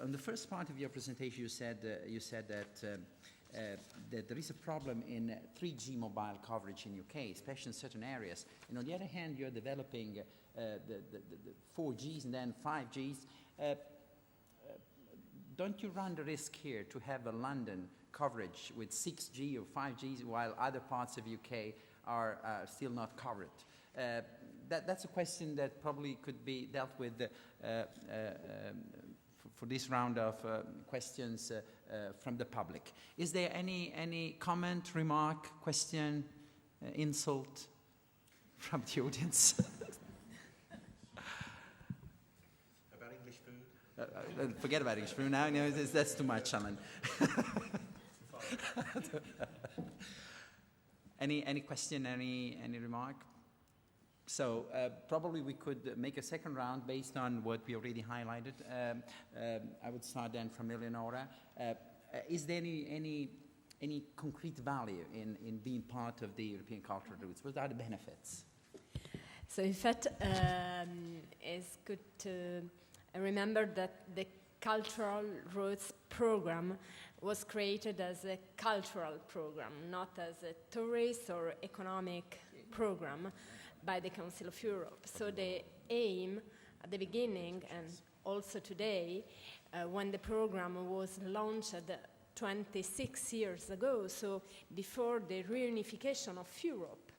on the first part of your presentation, you said that there is a problem in 3G mobile coverage in UK, especially in certain areas. And on the other hand, you're developing the 4Gs and then 5Gs. Don't you run the risk here to have a London coverage with 6G or 5Gs while other parts of UK are still not covered? That's a question that probably could be dealt with for this round of questions from the public. Is there any comment, remark, question, insult from the audience? About English food? Forget about English food now. No, that's too much, Alan. Any question, any remark? So probably we could make a second round based on what we already highlighted. I would start then from Eleonora. Is there any concrete value in being part of the European cultural roots? What are the benefits? So in fact, it's good to remember that the Cultural Roots program was created as a cultural program, not as a tourist or economic program by the Council of Europe. So the aim at the beginning and also today, when the program was launched 26 years ago, so before the reunification of Europe,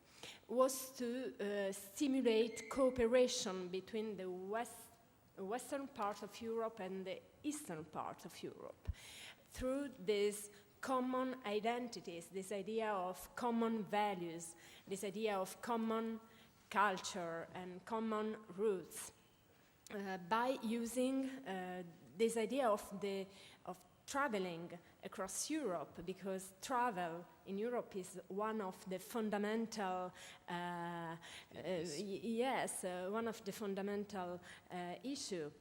was to stimulate cooperation between the western part of Europe and the eastern part of Europe through these common identities, this idea of common values, this idea of common culture and common roots, by using this idea of traveling across Europe, because travel in Europe is one of the fundamental one of the fundamental issue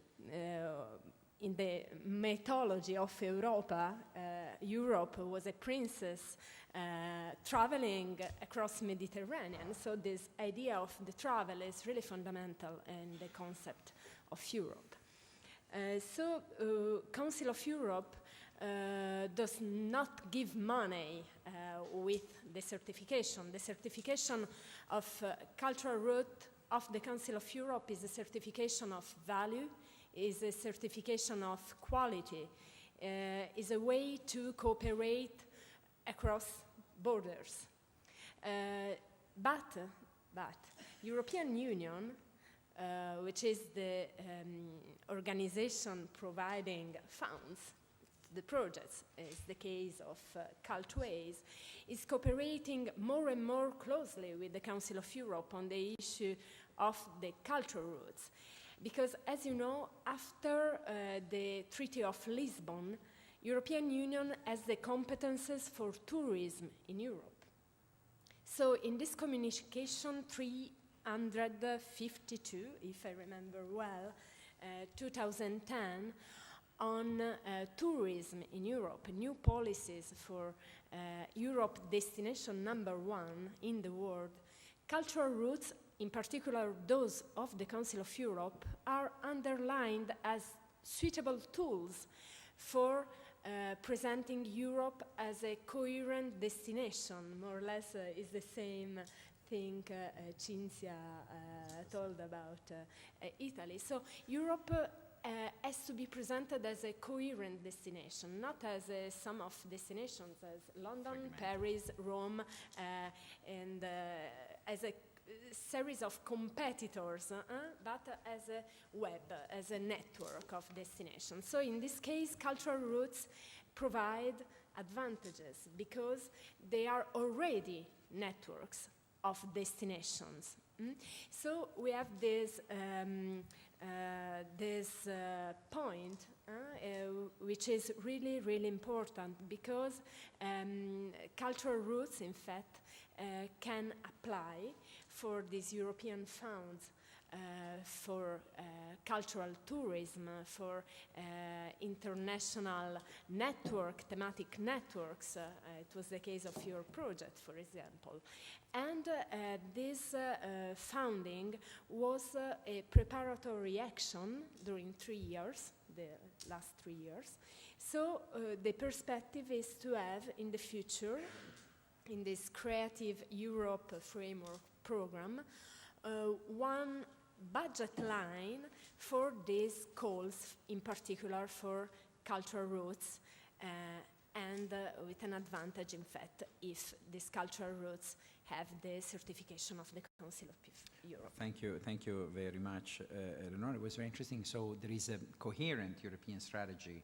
in the mythology of Europa. Europe was a princess traveling across Mediterranean, so this idea of the travel is really fundamental in the concept of Europe. Council of Europe does not give money with the certification. The certification of cultural root of the Council of Europe is a certification of value, is a certification of quality, is a way to cooperate across borders. But European Union, which is the organization providing funds, the projects, is the case of Cultways, is cooperating more and more closely with the Council of Europe on the issue of the cultural roots. Because, as you know, after the Treaty of Lisbon, European Union has the competences for tourism in Europe. So in this communication 352, if I remember well, 2010, on tourism in Europe, new policies for Europe destination number 1 in the world, cultural roots, in particular those of the Council of Europe, are underlined as suitable tools for presenting Europe as a coherent destination. More or less is the same thing Cinzia told about Italy. So Europe has to be presented as a coherent destination, not as a sum of destinations as London, Paris, Rome, and as a series of competitors, but as a web, as a network of destinations. So in this case, cultural roots provide advantages because they are already networks of destinations. So we have this point, which is really, really important because cultural roots, in fact, can apply for these European funds for cultural tourism, for international network, thematic networks. It was the case of your project, for example. And this funding was a preparatory action during 3 years. the last 3 years. So the perspective is to have in the future, in this Creative Europe framework program, one budget line for these calls, in particular for cultural roots, and with an advantage, in fact, if these cultural roots have the certification of the Council of Europe. Thank you very much, Eleonora. It was very interesting. So there is a coherent European strategy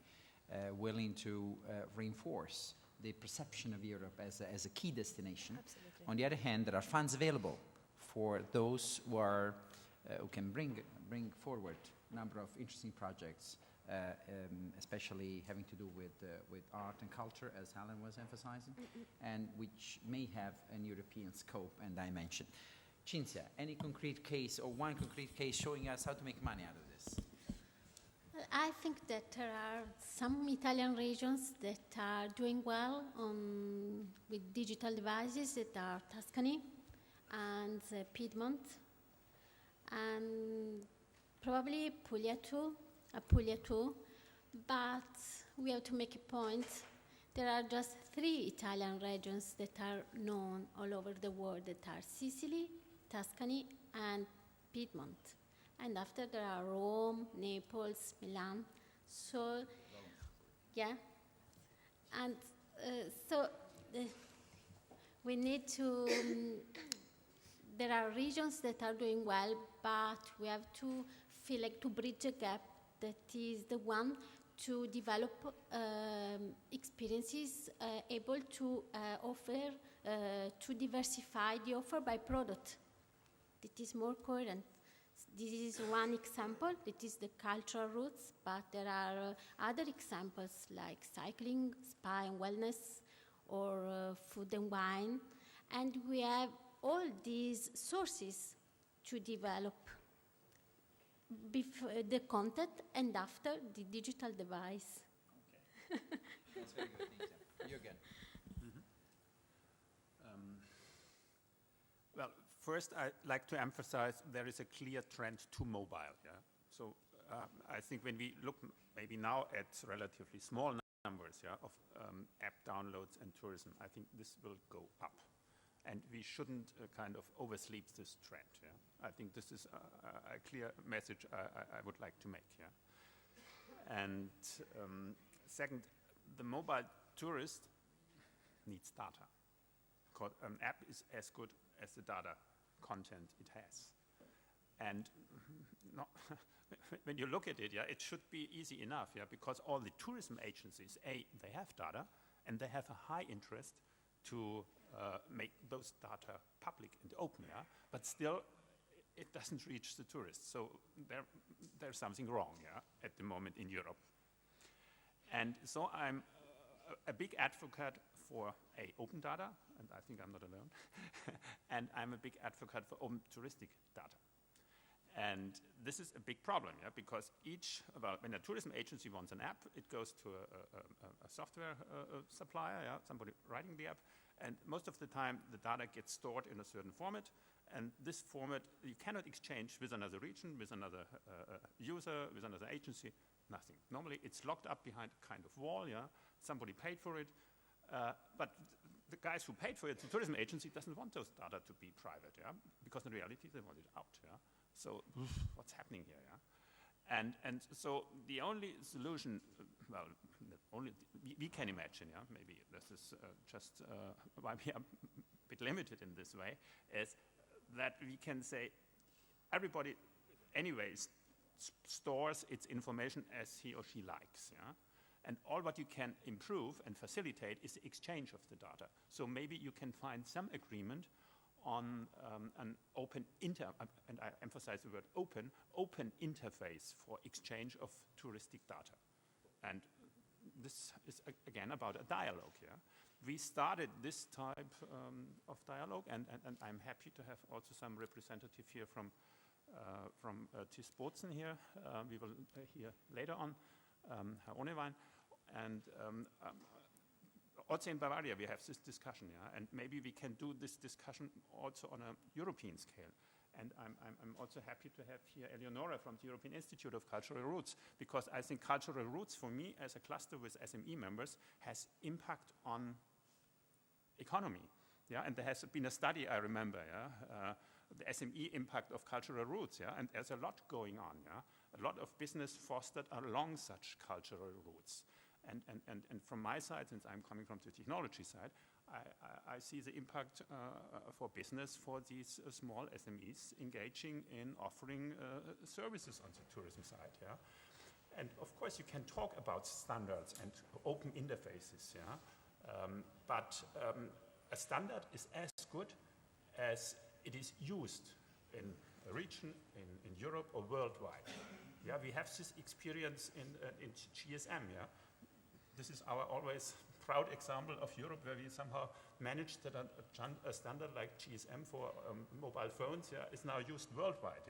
willing to reinforce the perception of Europe as a key destination. Absolutely. On the other hand, there are funds available for those who can bring forward a number of interesting projects, especially having to do with art and culture, as Allan was emphasizing, and which may have an European scope and dimension. Cinzia, any concrete case or one concrete case showing us how to make money out of this? Well, I think that there are some Italian regions that are doing well with digital devices, that are Tuscany and Piedmont, and probably Puglia too, but we have to make a point. There are just 3 Italian regions that are known all over the world, that are Sicily, Tuscany, and Piedmont. And after there are Rome, Naples, Milan. So, yeah. And we need to, there are regions that are doing well, but we have to feel like to bridge a gap that is the one to develop experiences able to offer, to diversify the offer by product. That is more coherent. This is one example, that is the cultural roots, but there are other examples like cycling, spa and wellness, or food and wine. And we have all these sources to develop before the content and after the digital device. Okay. That's very good. Jürgen. Well, first I'd like to emphasize there is a clear trend to mobile. Yeah? So I think when we look maybe now at relatively small numbers of app downloads and tourism, I think this will go up. And we shouldn't kind of oversleep this trend. Yeah? I think this is a clear message I would like to make. Yeah? And second, the mobile tourist needs data. An app is as good as the data content it has. And when you look at it, it should be easy enough, because all the tourism agencies, they have data, and they have a high interest to make those data public and open, but still it doesn't reach the tourists. So there's something wrong, at the moment in Europe. And so I'm a big advocate for open data, and I think I'm not alone, and I'm a big advocate for open touristic data. And this is a big problem, because when a tourism agency wants an app, it goes to a software supplier, somebody writing the app, and most of the time the data gets stored in a certain format, and this format you cannot exchange with another region, with another user, with another agency, nothing. Normally it's locked up behind a kind of wall, somebody paid for it, but the guys who paid for it, the tourism agency doesn't want those data to be private, because in reality they want it out, So what's happening here, And so the only solution, we can imagine, maybe this is just why we are a bit limited in this way, is that we can say everybody anyways stores its information as he or she likes, And all what you can improve and facilitate is the exchange of the data. So maybe you can find some agreement on an open and I emphasize the word open interface for exchange of touristic data. And this is again about a dialogue. We started this type of dialogue, and I'm happy to have also some representative here from TIS Bozen here. We will hear later on, Herr Ohnewein. And also in Bavaria, we have this discussion, and maybe we can do this discussion also on a European scale. And I'm also happy to have here Eleonora from the European Institute of Cultural Roots, because I think cultural roots, for me, as a cluster with SME members, has impact on economy. Yeah, and there has been a study, I remember, the SME impact of cultural roots, and there's a lot going on, a lot of business fostered along such cultural roots. And from my side, since I'm coming from the technology side, I see the impact for business for these small SMEs engaging in offering services on the tourism side. And of course, you can talk about standards and open interfaces. But a standard is as good as it is used in a region, in Europe or worldwide. We have this experience in GSM. This is our always proud example of Europe, where we somehow managed that a standard like GSM for mobile phones is now used worldwide.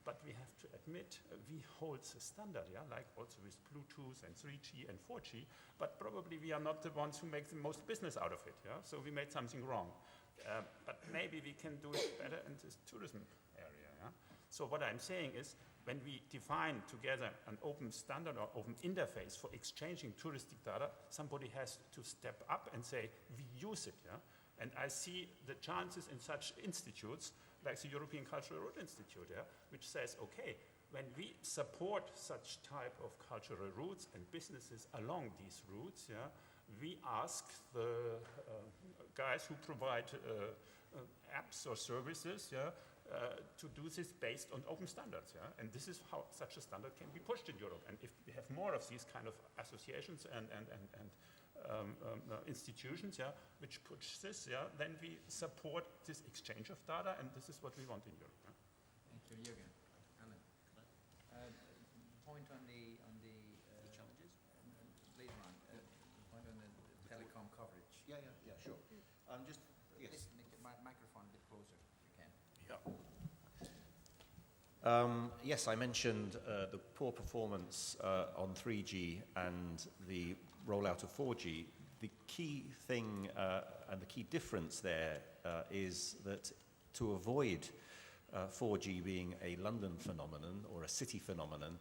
But we have to admit, we hold the standard, like also with Bluetooth and 3G and 4G, but probably we are not the ones who make the most business out of it. So we made something wrong. But maybe we can do it better in this tourism area. So what I'm saying is, when we define together an open standard or open interface for exchanging touristic data, somebody has to step up and say, we use it. And I see the chances in such institutes, like the European Cultural Route Institute, which says, okay, when we support such type of cultural routes and businesses along these routes, we ask the guys who provide apps or services to do this based on open standards. And this is how such a standard can be pushed in Europe. And if we have more of these kind of associations and institutions which push this, then we support this exchange of data, and this is what we want in Europe. Thank you, Jürgen. Allan, point on the challenges later on. Point on the telecom coverage. Yeah, sure. Just yes. Microphone a bit closer, if you can. Yes, I mentioned the poor performance on 3G and the rollout of 4G. The key thing and the key difference there is that to avoid 4G being a London phenomenon or a city phenomenon,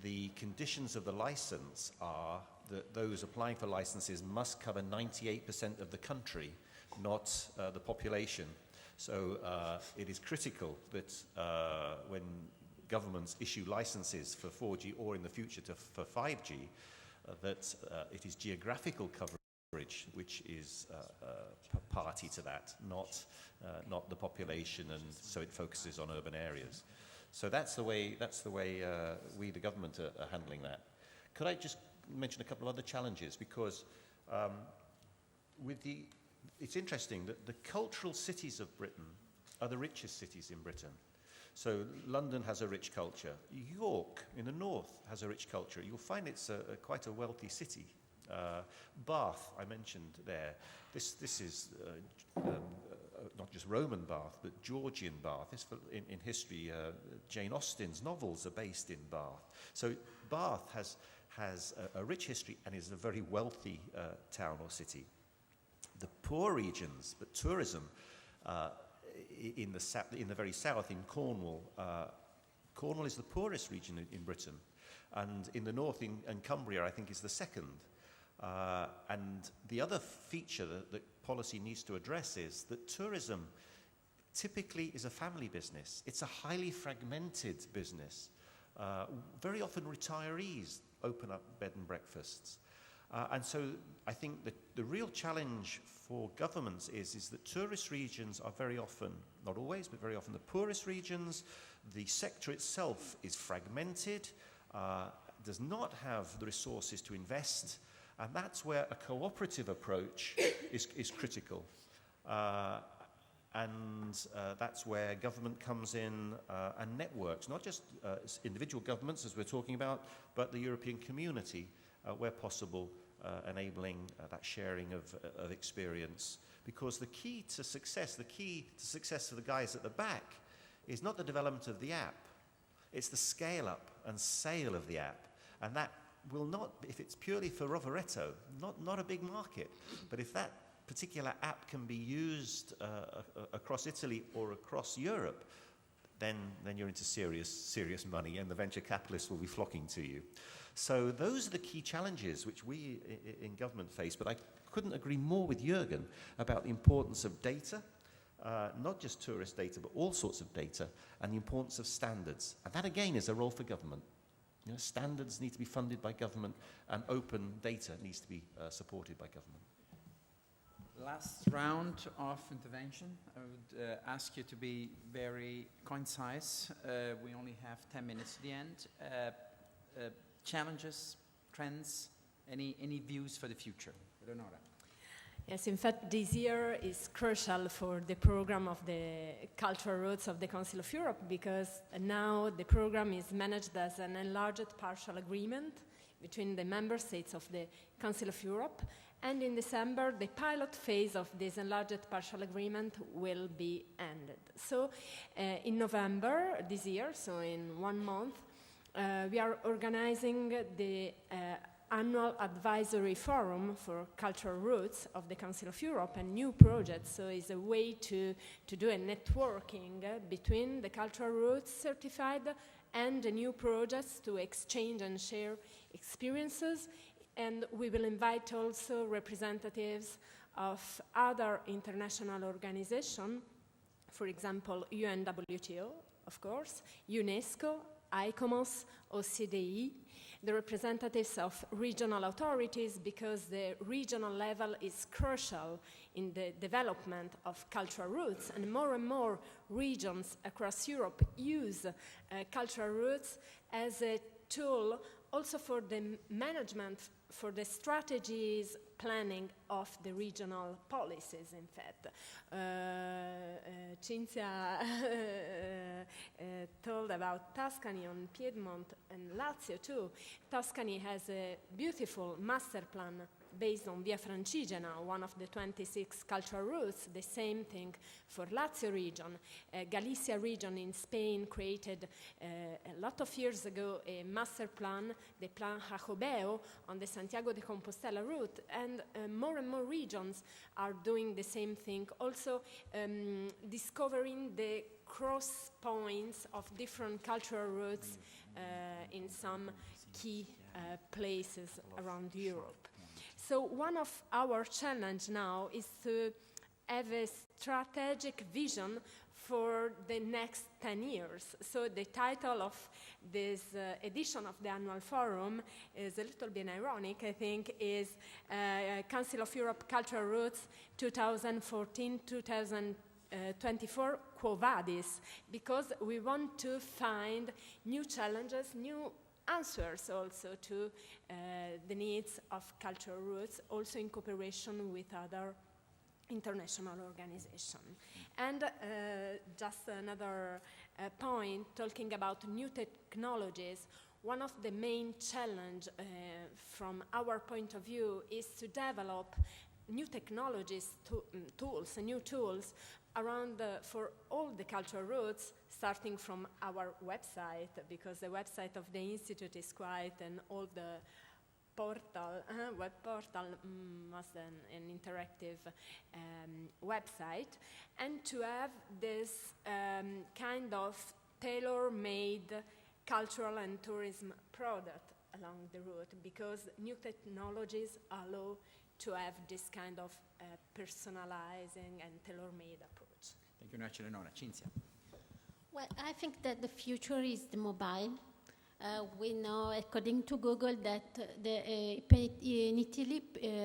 the conditions of the license are that those applying for licenses must cover 98% of the country, not the population. So it is critical that when governments issue licenses for 4G or in the future for 5G, that it is geographical coverage which is party to that, not the population, and so it focuses on urban areas. So that's the way we, the government, are handling that. Could I just mention a couple of other challenges? Because it's interesting that the cultural cities of Britain are the richest cities in Britain. So London has a rich culture. York in the north has a rich culture. You'll find it's quite a wealthy city. Bath, I mentioned there. This is not just Roman Bath, but Georgian Bath. In history, Jane Austen's novels are based in Bath. So Bath has a rich history and is a very wealthy town or city. The poor regions, but tourism, in the very south, in Cornwall. Cornwall is the poorest region in Britain, and in the north, in Cumbria, I think, is the second. And the other feature that policy needs to address is that tourism typically is a family business. It's a highly fragmented business. Very often retirees open up bed and breakfasts. And so I think that the real challenge for governments is that tourist regions are very often, not always, but very often the poorest regions. The sector itself is fragmented, does not have the resources to invest, and that's where a cooperative approach is critical. And that's where government comes in and networks, not just individual governments, as we're talking about, but the European community, where possible, enabling that sharing of experience. Because the key to success for the guys at the back is not the development of the app, it's the scale up and sale of the app. And that will not, if it's purely for Rovereto, not a big market. But if that particular app can be used across Italy or across Europe, then you're into serious money, and the venture capitalists will be flocking to you. So those are the key challenges which we in government face. But I couldn't agree more with Jürgen about the importance of data, not just tourist data, but all sorts of data, and the importance of standards. And that, again, is a role for government. You know, standards need to be funded by government, and open data needs to be supported by government. Last round of intervention. I would ask you to be very concise. We only have 10 minutes to the end. Challenges, trends, any views for the future? Eleonora. Yes, in fact, this year is crucial for the program of the cultural routes of the Council of Europe, because now the program is managed as an enlarged partial agreement between the member states of the Council of Europe. And in December, the pilot phase of this enlarged partial agreement will be ended. So in November this year, so in 1 month, we are organizing the annual advisory forum for cultural routes of the Council of Europe and new projects. So it's a way to do a networking between the cultural routes certified and the new projects to exchange and share experiences. And we will invite also representatives of other international organizations, for example, UNWTO, of course, UNESCO, ICOMOS, OCDE, the representatives of regional authorities, because the regional level is crucial in the development of cultural routes, and more regions across Europe use cultural routes as a tool also for the management, for the strategies planning of the regional policies, in fact. Cinzia told about Tuscany on Piedmont and Lazio too. Tuscany has a beautiful master plan based on Via Francigena, one of the 26 cultural routes. The same thing for Lazio region. Galicia region in Spain created a lot of years ago a master plan, the Plan Jacobeo, on the Santiago de Compostela route, and more regions are doing the same thing, also discovering the cross points of different cultural routes in some key places around Europe. So one of our challenge now is to have a strategic vision for the next 10 years. So the title of this edition of the annual forum is a little bit ironic, I think, is Council of Europe Cultural Routes 2014-2024 Quo Vadis, because we want to find new challenges, new answers also to the needs of cultural routes, also in cooperation with other international organizations. And just another point, talking about new technologies, one of the main challenges from our point of view is to develop new technologies, new tools around for all the cultural routes, starting from our website, because the website of the Institute is quite an old web portal, was an interactive website, and to have this kind of tailor-made cultural and tourism product along the route, because new technologies allow to have this kind of personalizing and tailor-made approach. Thank you very much, Eleonora. Cinzia. Well, I think that the future is the mobile. We know, according to Google, that in Italy,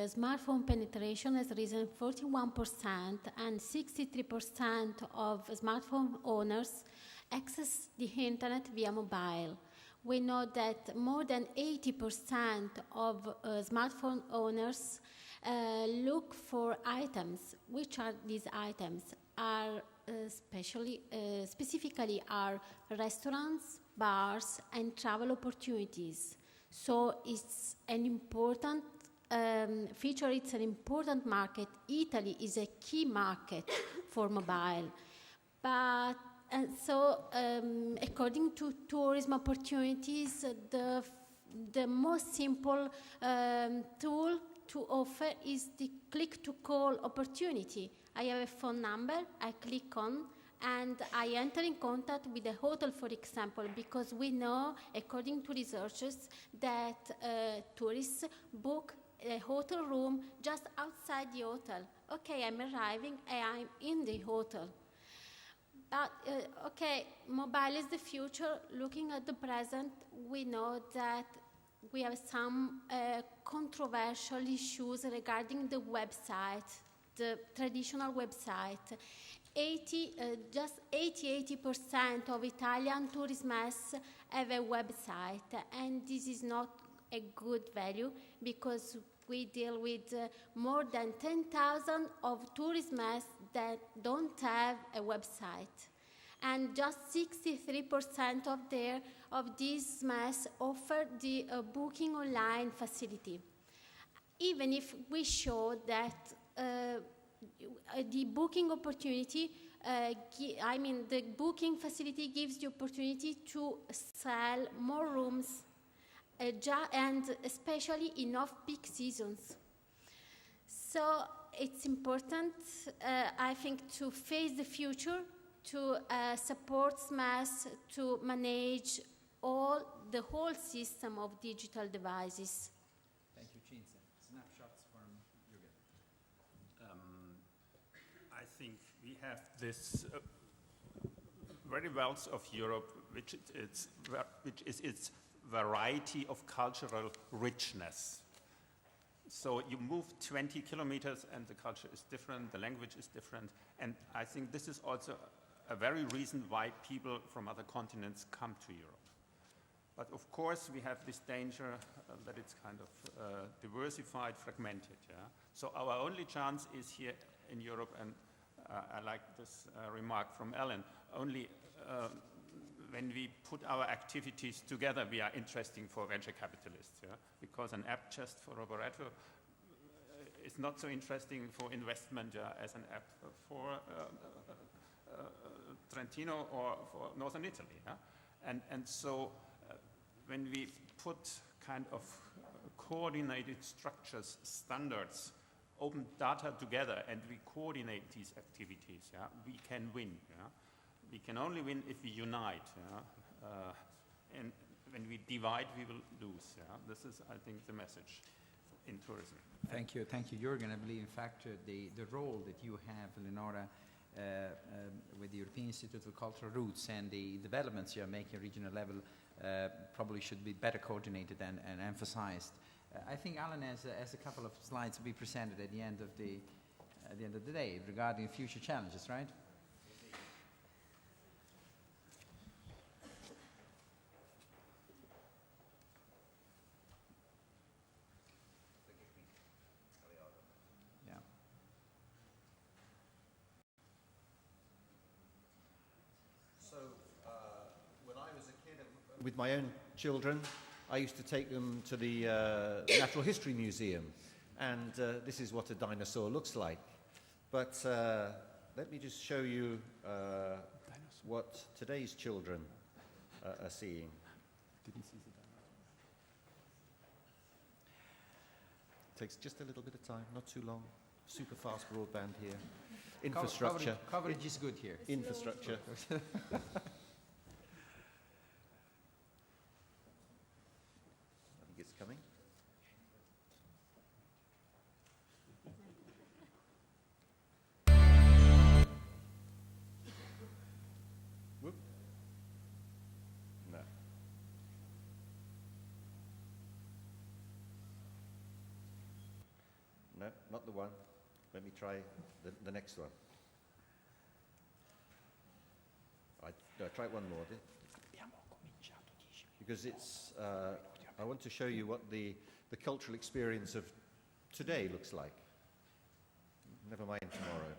smartphone penetration has risen 41%, and 63% of smartphone owners access the internet via mobile. We know that more than 80% of smartphone owners look for items. Which are these items? Are specifically are restaurants, bars, and travel opportunities. So it's an important feature, it's an important market. Italy is a key market for mobile. But according to tourism opportunities, the most simple tool to offer is the click-to-call opportunity. I have a phone number, I click on, And I enter in contact with the hotel, for example, because we know, according to researchers, that tourists book a hotel room just outside the hotel. Okay, I'm arriving and I'm in the hotel. But, okay, mobile is the future. Looking at the present, we know that we have some controversial issues regarding the website, the traditional website. 80% of Italian tourism have a website, and this is not a good value because we deal with more than 10,000 of tourism that don't have a website. And just 63% of these mass offer the booking online facility. Even if we show that the booking opportunity, the booking facility gives the opportunity to sell more rooms, and especially in off-peak seasons. So it's important, I think, to face the future, to support SMAS, to manage the whole system of digital devices. Thank you, Cinzia. Snapshots from Jürgen. I think we have this very wealth of Europe, which is its variety of cultural richness. So you move 20 kilometers and the culture is different, the language is different, and I think this is also a very reason why people from other continents come to Europe. But of course we have this danger that it's kind of diversified, fragmented. Yeah? So our only chance is here in Europe, and I like this remark from Allan, only when we put our activities together, we are interesting for venture capitalists, yeah? Because an app just for Rovereto is not so interesting for investment as an app for Trentino or for Northern Italy. Yeah? And so when we put kind of coordinated structures, standards, open data together, and we coordinate these activities, yeah, we can win. Yeah? We can only win if we unite, yeah? And when we divide, we will lose. Yeah? This is, I think, the message in tourism. Thank you, Jürgen. I believe, in fact, the role that you have, Eleonora, with the European Institute of Cultural Roots and the developments you're making at regional level probably should be better coordinated and emphasized. I think Allan has a couple of slides to be presented at the end of the day regarding future challenges, right? Yeah. So when I was a kid with my own children, I used to take them to the Natural History Museum, and this is what a dinosaur looks like. But let me just show you what today's children are seeing. Didn't see the dinosaur. Takes just a little bit of time, not too long. Super fast broadband here. Infrastructure. Coverage is good here. Infrastructure. It's coming. Whoop. No. No, not the one. Let me try the next one. Try one more. Because it's, I want to show you what the cultural experience of today looks like. Never mind tomorrow.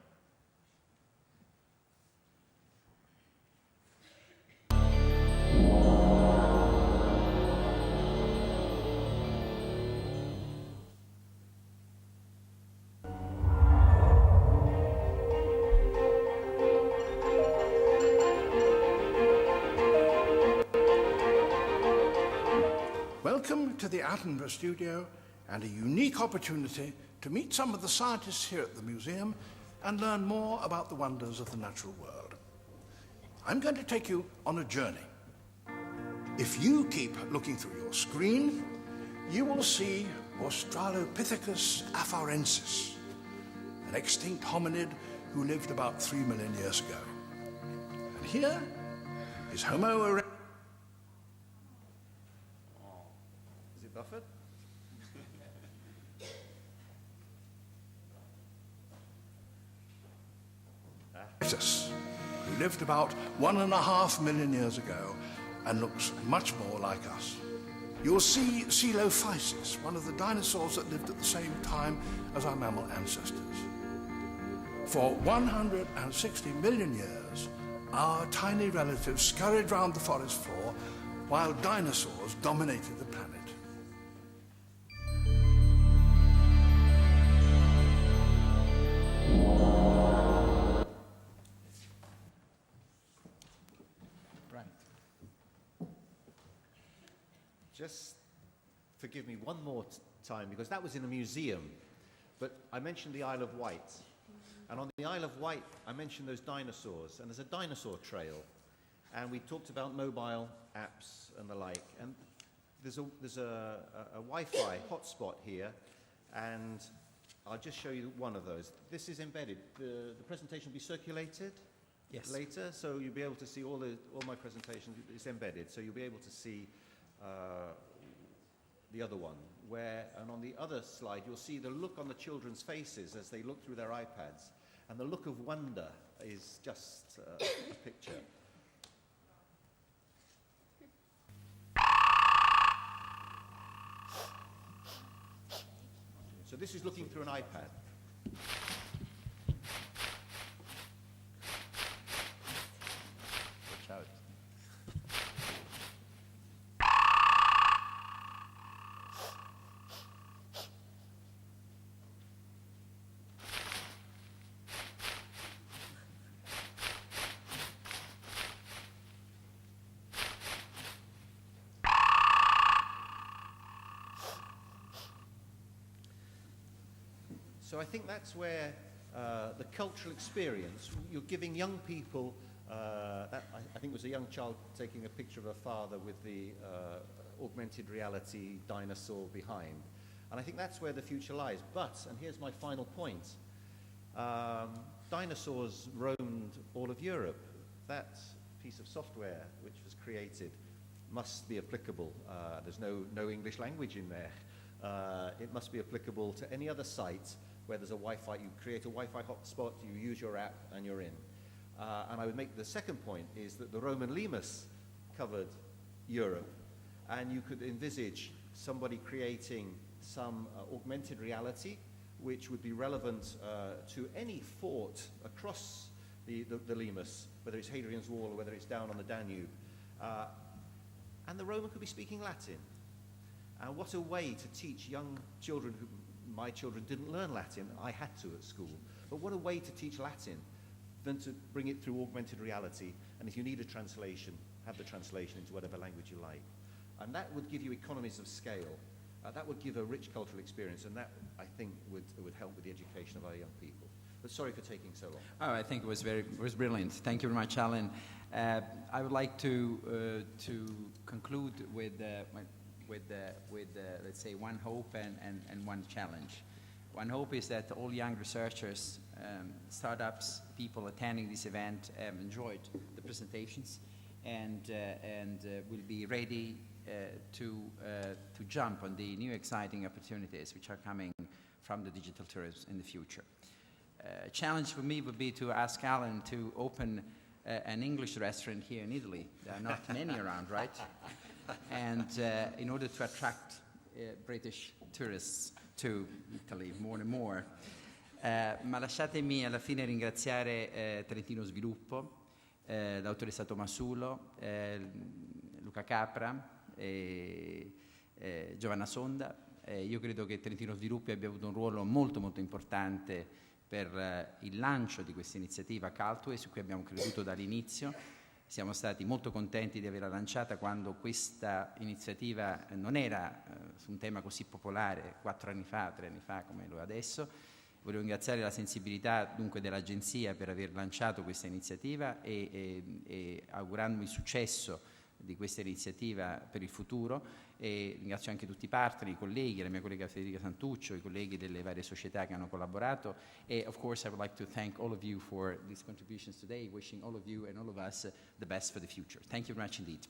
Welcome to the Attenborough studio and a unique opportunity to meet some of the scientists here at the museum and learn more about the wonders of the natural world. I'm going to take you on a journey. If you keep looking through your screen, you will see Australopithecus afarensis, an extinct hominid who lived about 3 million years ago. And here is Homo erectus. Is it buffered? Who lived about 1.5 million years ago and looks much more like us. You'll see Coelophysis, one of the dinosaurs that lived at the same time as our mammal ancestors. For 160 million years, our tiny relatives scurried round the forest floor while dinosaurs dominated the planet. Just forgive me one more time, because that was in a museum, but I mentioned the Isle of Wight. And on the Isle of Wight, I mentioned those dinosaurs, and there's a dinosaur trail. And we talked about mobile apps and the like. And there's a Wi-Fi hotspot here, and I'll just show you one of those. This is embedded. The presentation will be circulated later, so you'll be able to see all my presentations. It's embedded, so you'll be able to see the other one, and on the other slide you'll see the look on the children's faces as they look through their iPads, and the look of wonder is just a picture. So this is looking through an iPad. Watch out. So I think that's where the cultural experience, you're giving young people, I think it was a young child taking a picture of her father with the augmented reality dinosaur behind. And I think that's where the future lies. But, and here's my final point, dinosaurs roamed all of Europe. That piece of software which was created must be applicable. There's no English language in there. It must be applicable to any other site where there's a Wi-Fi. You create a Wi-Fi hotspot, you use your app, and you're in. And I would make the second point is that the Roman lemurs covered Europe, and you could envisage somebody creating some augmented reality which would be relevant to any fort across the lemurs, whether it's Hadrian's Wall or whether it's down on the Danube. And the Roman could be speaking Latin. And what a way to teach young children my children didn't learn Latin, I had to at school, but what a way to teach Latin than to bring it through augmented reality, and if you need a translation, have the translation into whatever language you like. And that would give you economies of scale. That would give a rich cultural experience, and that, I think, would help with the education of our young people. But sorry for taking so long. Oh, I think it was brilliant. Thank you very much, Alan. I would like to conclude with let's say, one hope and one challenge. One hope is that all young researchers, startups, people attending this event enjoyed the presentations and will be ready to jump on the new exciting opportunities which are coming from the digital tourism in the future. A challenge for me would be to ask Alan to open an English restaurant here in Italy. There are not many around, right? And in order to attract British tourists to Italy more and more. Ma lasciatemi alla fine ringraziare Trentino Sviluppo, l'autore è stato Masulo, Luca Capra e Giovanna Sonda. Io credo che Trentino Sviluppo abbia avuto un ruolo molto molto importante per il lancio di questa iniziativa Cultway, su cui abbiamo creduto dall'inizio. Siamo stati molto contenti di averla lanciata quando questa iniziativa non era su un tema così popolare 4 anni fa, 3 anni fa come lo è adesso, Voglio ringraziare la sensibilità dunque dell'Agenzia per aver lanciato questa iniziativa e augurandomi successo di questa iniziativa per il futuro, e ringrazio anche tutti i partner, i colleghi, la mia collega Federica Santuccio, i colleghi delle varie società che hanno collaborato, e of course I would like to thank all of you for these contributions today, wishing all of you and all of us the best for the future. Thank you very much indeed.